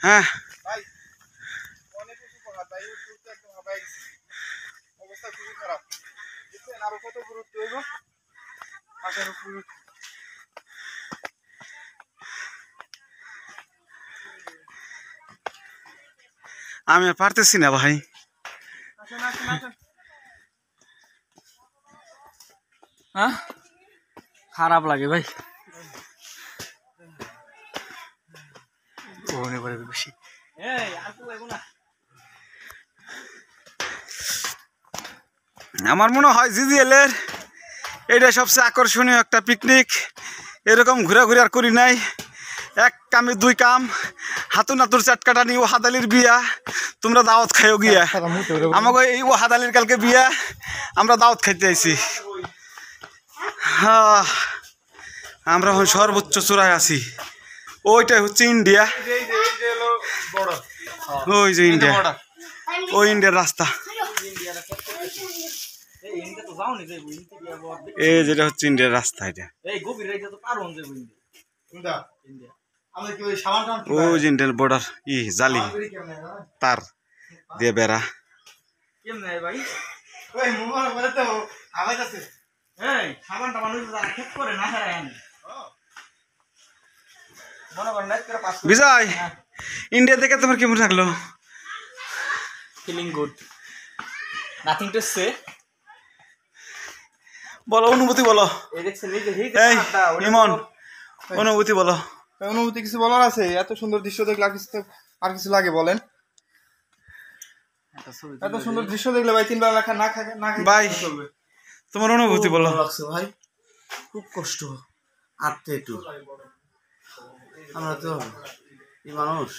হ্যাঁ ভাই অনেক উপহার ভাই একদম হাবাই গেছে অবস্থা খুবই খারাপ দেখছেন আরো কত গুরুত্ব হইব আসার উপর আমি আর পারতেছি না ভাই আসেন আসেন আসেন হ্যাঁ খারাপ লাগে ভাই ওনে পরে বেশি এই আর তো লাগবো না আমার মনে হয় জিজিএল এর এটা সবচেয়ে আকর্ষণীয় একটা পিকনিক এরকম ঘোরাঘুরি আর করি নাই এক কামে দুই কাম হাতু নাতুর চাটকাটানি ও হাদালির বিয়া তোমরা দাওয়াত খাইও গিয়া আমাকে এই ও হাদালির কালকে বিয়া আমরা দাওয়াত খাইতে আইছি আমরা এখন সর্বোচ্চ চূড়ায় আছি ওইটাই হচ্ছে ইন্ডিয়া ওই যে ইন্ডিয়া ওই ইন্ডিয়ার রাস্তা এই যেটা হচ্ছে ইন্ডিয়ার রাস্তা এটা ওই যে ইন্ডিয়ান বর্ডার জালি তার দিয়ে বেড়া বিজয় ইন্ডিয়া থেকে তোমার কেমন লাগলো feeling good nothing to say বলো অনুভূতি বলো এই ইমন অনুভূতি বলো অনুভূতি কিছু বলার আছে এত সুন্দর দৃশ্য দেখলে আর কিছু লাগে বলেন এত সুন্দর দৃশ্য দেখলে ভাই 3 বেলা না খাই ভাই তোমার অনুভূতি বলো লাগছে ভাই খুব কষ্ট আটতে একটু আমরা তো এই মানুষ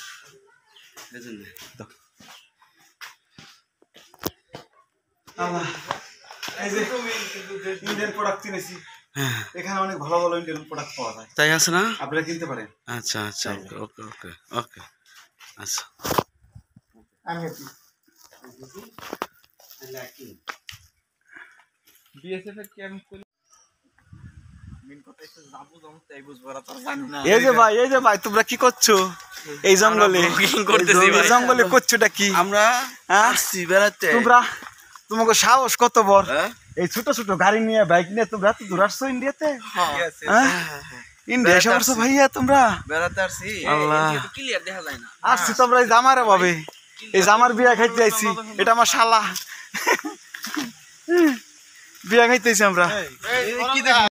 ইন্ডিয়ান প্রোডাক্ট কিনেছি এখানে অনেক ভালো ভালো ইন্ডিয়ান প্রোডাক্ট পাওয়া যায় তাই আছে না আপনারা কিনতে পারেন আচ্ছা আচ্ছা ওকে ওকে ওকে আচ্ছা আমি হ্যাপি বিএসএফ এর ক্যাম্প করে এই যে ভাই তোমরা কি করছো এই জঙ্গলে জঙ্গলে করছোটা কি আমরা আসছি বেড়াতে তোমাকে সাহস কত বড় এই ছোট ছোট গাড়ি নিয়ে বাইক নিয়ে তোমরা তো দূর আসছো ইন্ডিয়াতে ইন্ডিয়া এসে পড়ছো ভাইয়া তোমরা বেড়াতে আসছি ক্লিয়ার দেখা যায় না আসছি তোমরা এই জামার ভাবে এই জামার বিয়া খাইতে আইছি এটা আমার শালা বিয়া খাইতেছি আমরা